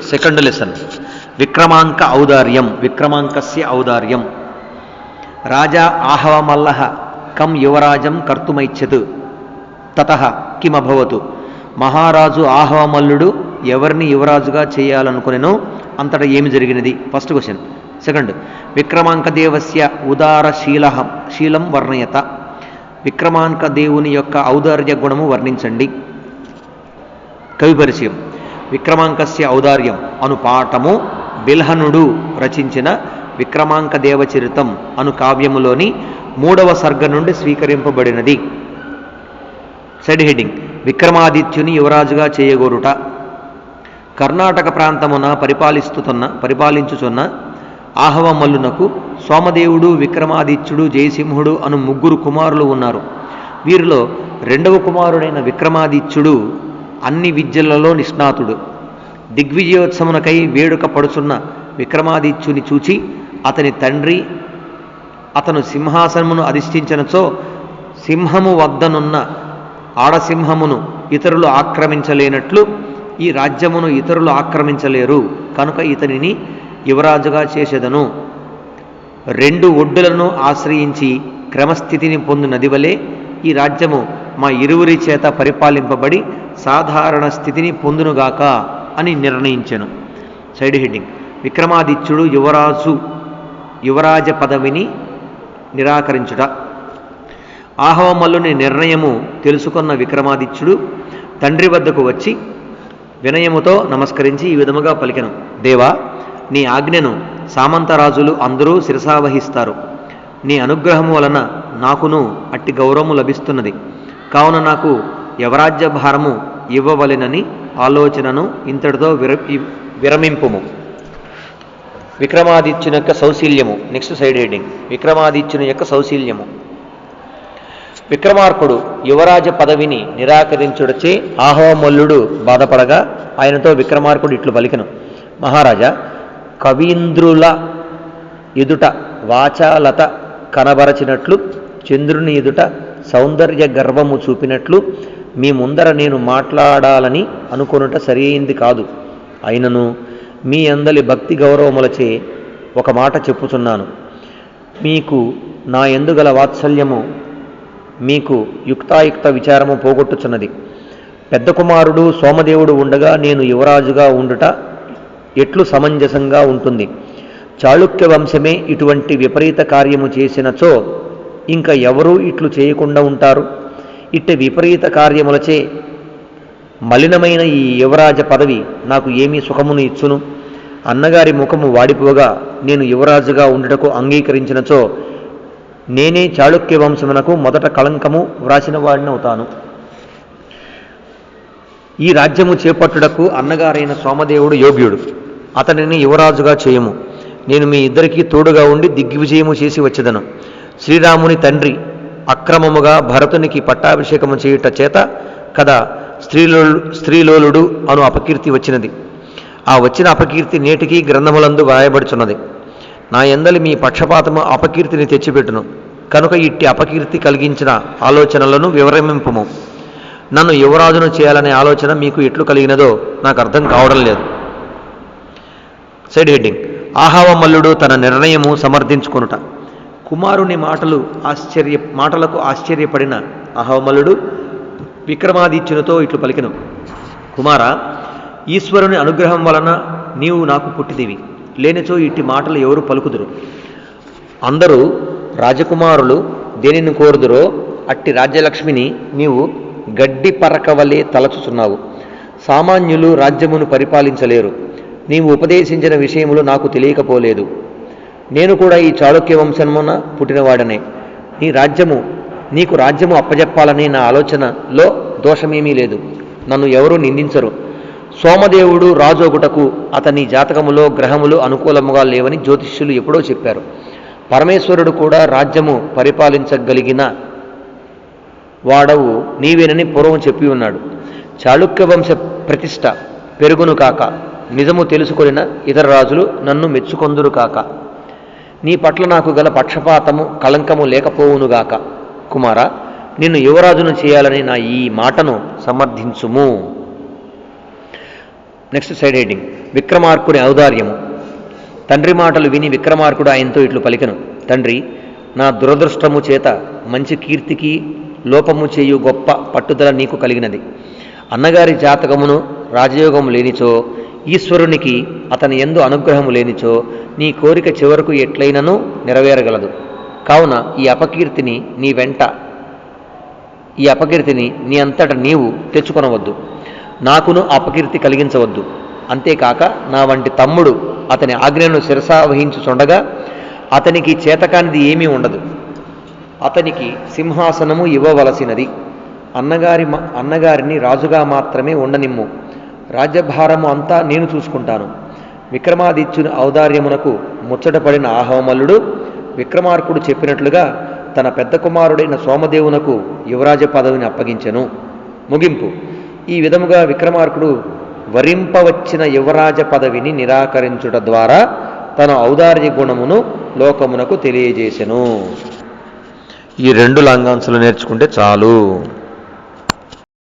Second lesson విక్రమాంక ఔదార్యం. విక్రమాంకస్య ఔదార్యం. రాజా ఆహవమల్లః కం యువరాజం కర్తుమైచ్ఛత్ తతః కిమభవతు. మహారాజు ఆహవమల్లుడు ఎవరిని యువరాజుగా చేయాలనుకునేనో అంతట ఏమి జరిగినది? First question. సెకండ్, విక్రమాంకదేవస్య ఉదార శీలం వర్ణయత. విక్రమాంక దేవుని యొక్క ఔదార్య గుణము వర్ణించండి. కవి పరిచయం. విక్రమాంకస్య ఔదార్యం అను పాఠము బిల్హనుడు రచించిన విక్రమాంక దేవచరితం అను కావ్యములోని 3వ సర్గ నుండి స్వీకరింపబడినది. Side heading. విక్రమాదిత్యుని యువరాజుగా చేయగోరుట. కర్ణాటక ప్రాంతమున పరిపాలించుచున్న ఆహవమల్లునకు సోమదేవుడు, విక్రమాదిత్యుడు, జయసింహుడు అను 3 కుమారులు ఉన్నారు. వీరిలో 2వ కుమారుడైన విక్రమాదిత్యుడు అన్ని విద్యలలో నిష్ణాతుడు. దిగ్విజయోత్సవమునకై వేడుక పడుచున్న విక్రమాదిత్యుని చూచి అతని తండ్రి అతను సింహాసనమును అధిష్ఠించినచో సింహము వద్దనున్న ఆడసింహమును ఇతరులు ఆక్రమించలేనట్లు ఈ రాజ్యమును ఇతరులు ఆక్రమించలేరు, కనుక ఇతనిని యువరాజుగా చేసేదను. 2 ఒడ్డులను ఆశ్రయించి క్రమస్థితిని పొందు నది వలె ఈ రాజ్యము మా ఇరువురి చేత పరిపాలింపబడి సాధారణ స్థితిని పొందునుగాక అని నిర్ణయించెను. Side heading. విక్రమాదిత్యుడు యువరాజ పదవిని నిరాకరించుట. ఆహవమల్లుని నిర్ణయము తెలుసుకున్న విక్రమాదిత్యుడు తండ్రి వద్దకు వచ్చి వినయముతో నమస్కరించి ఈ విధముగా పలికెను. దేవా, నీ ఆజ్ఞను సామంతరాజులు అందరూ శిరసావహిస్తారు. నీ అనుగ్రహము వలన నాకును అట్టి గౌరవము లభిస్తున్నది. కావున నాకు యవరాజ్య భారము ఇవ్వవలెనని ఆలోచనను ఇంతటితో విరమింపుము. విక్రమాదిత్యుని యొక్క సౌశీల్యము. Next side heading. విక్రమాదిత్యుని యొక్క సౌశీల్యము. విక్రమార్కుడు యువరాజ పదవిని నిరాకరించుటచే ఆహవమల్లుడు బాధపడగా ఆయనతో విక్రమార్కుడు ఇట్లు పలికెను. మహారాజా, కవీంద్రుల ఎదుట వాచాలత కనబరచినట్లు చంద్రుని ఎదుట సౌందర్య గర్వము చూపినట్లు మీ ముందర నేను మాట్లాడాలని అనుకొనుట సరియైంది కాదు. అయినను మీ అందలి భక్తి గౌరవములచే ఒక మాట చెప్పుచున్నాను. మీకు నా యందుగల వాత్సల్యము మీకు యుక్తాయుక్త విచారము పోగొట్టుచున్నది. పెద్ద కుమారుడు సోమదేవుడు ఉండగా నేను యువరాజుగా ఉండుట ఎట్లు సమంజసంగా ఉంటుంది? చాళుక్య వంశమే ఇటువంటి విపరీత కార్యము చేసినచో ఇంకా ఎవరూ ఇట్లు చేయకుండా ఉంటారు? ఇట్టి విపరీత కార్యములచే మలినమైన ఈ యువరాజ పదవి నాకు ఏమీ సుఖమును ఇచ్చును? అన్నగారి ముఖము వాడిపోగా నేను యువరాజుగా ఉండుటకు అంగీకరించినచో నేనే చాళుక్య వంశమునకు మొదట కళంకము వ్రాసిన వాడినవుతాను. ఈ రాజ్యము చేపట్టుటకు అన్నగారైన సోమదేవుడు యోగ్యుడు. అతనిని యువరాజుగా చేయము. నేను మీ ఇద్దరికీ తోడుగా ఉండి దిగ్విజయము చేసి వచ్చేదను. శ్రీరాముని తండ్రి అక్రమముగా భరతునికి పట్టాభిషేకము చేయుట చేత కదా స్త్రీలోలుడు అను అపకీర్తి వచ్చినది. ఆ వచ్చిన అపకీర్తి నేటికీ గ్రంథములందు వ్రాయబడుచున్నది. నా యందలి మీ పక్షపాతము అపకీర్తిని తెచ్చిపెట్టును. కనుక ఇట్టి అపకీర్తి కలిగించిన ఆలోచనలను వివరింపుము. నన్ను యువరాజును చేయాలనే ఆలోచన మీకు ఎట్లు కలిగినదో నాకు అర్థం కావడం లేదు. Side heading. ఆహవమల్లుడు తన నిర్ణయము సమర్థించుకొనుట. కుమారుని మాటలకు ఆశ్చర్యపడిన ఆహవమల్లుడు విక్రమాదిత్యునితో ఇట్లు పలికెను. కుమారా, ఈశ్వరుని అనుగ్రహం వలన నీవు నాకు పుట్టిదివి. లేనిచో ఇట్టి మాటలు ఎవరు పలుకుదురు? అందరూ రాజకుమారులు దేనిని కోరుదురో అట్టి రాజ్యలక్ష్మిని నీవు గడ్డి పరకవలే తలచుచున్నావు. సామాన్యులు రాజ్యమును పరిపాలించలేరు. నీవు ఉపదేశించిన విషయములు నాకు తెలియకపోలేదు. నేను కూడా ఈ చాళుక్య వంశమున పుట్టినవాడనే. నీకు రాజ్యము అప్పజెప్పాలనే నా ఆలోచనలో దోషమేమీ లేదు. నన్ను ఎవరూ నిందించరు. సోమదేవుడు రాజోగుటకు అతని జాతకములో గ్రహములు అనుకూలముగా లేవని జ్యోతిష్యులు ఎప్పుడో చెప్పారు. పరమేశ్వరుడు కూడా రాజ్యము పరిపాలించగలిగిన వాడవు నీవేనని పూర్వం చెప్పి ఉన్నాడు. చాళుక్య వంశ ప్రతిష్ట పెరుగును కాక, నిజము తెలుసుకొనిన ఇతర రాజులు నన్ను మెచ్చుకొందురు కాక, నీ పట్ల నాకు గల పక్షపాతము కళంకము లేకపోవునుగాక. కుమార, నిన్ను యువరాజును చేయాలని నా ఈ మాటను సమర్థించుము. నెక్స్ట్ సైడ్ హెడ్డింగ్, విక్రమార్కుడి ఔదార్యము. తండ్రి మాటలు విని విక్రమార్కుడు ఆయనతో ఇట్లు పలికెను, తండ్రి, నా దురదృష్టము చేత మంచి కీర్తికి లోపము చేయు గొప్ప పట్టుదల నీకు కలిగినది. అన్నగారి జాతకమును రాజయోగము లేనిచో, ఈశ్వరునికి అతని యందు అనుగ్రహము లేనిచో నీ కోరిక చివరకు ఎట్లయినను నెరవేరగలదు. కావున ఈ అపకీర్తిని నీ అంతట నీవు తెచ్చుకొనవద్దు, నాకును అపకీర్తి కలిగించవద్దు. అంతేకాక నా వంటి తమ్ముడు అతని ఆజ్ఞను శిరసావహించుచుండగా అతనికి చేతకానిది ఏమీ ఉండదు. అతనికి సింహాసనము ఇవ్వవలసినది. అన్నగారిని రాజుగా మాత్రమే ఉండనిమ్ము, రాజ్యభారము అంతా నేను చూసుకుంటాను. విక్రమాదిత్యుని ఔదార్యమునకు ముచ్చటపడిన ఆహవమల్లుడు విక్రమార్కుడు చెప్పినట్లుగా తన పెద్ద కుమారుడైన సోమదేవునకు యువరాజ పదవిని అప్పగించెను. ముగింపు. ఈ విధముగా విక్రమార్కుడు వరింపవచ్చిన యువరాజ పదవిని నిరాకరించుట ద్వారా తన ఔదార్య గుణమును లోకమునకు తెలియజేసెను. ఈ 2 లాంగాంశాలు నేర్చుకుంటే చాలు.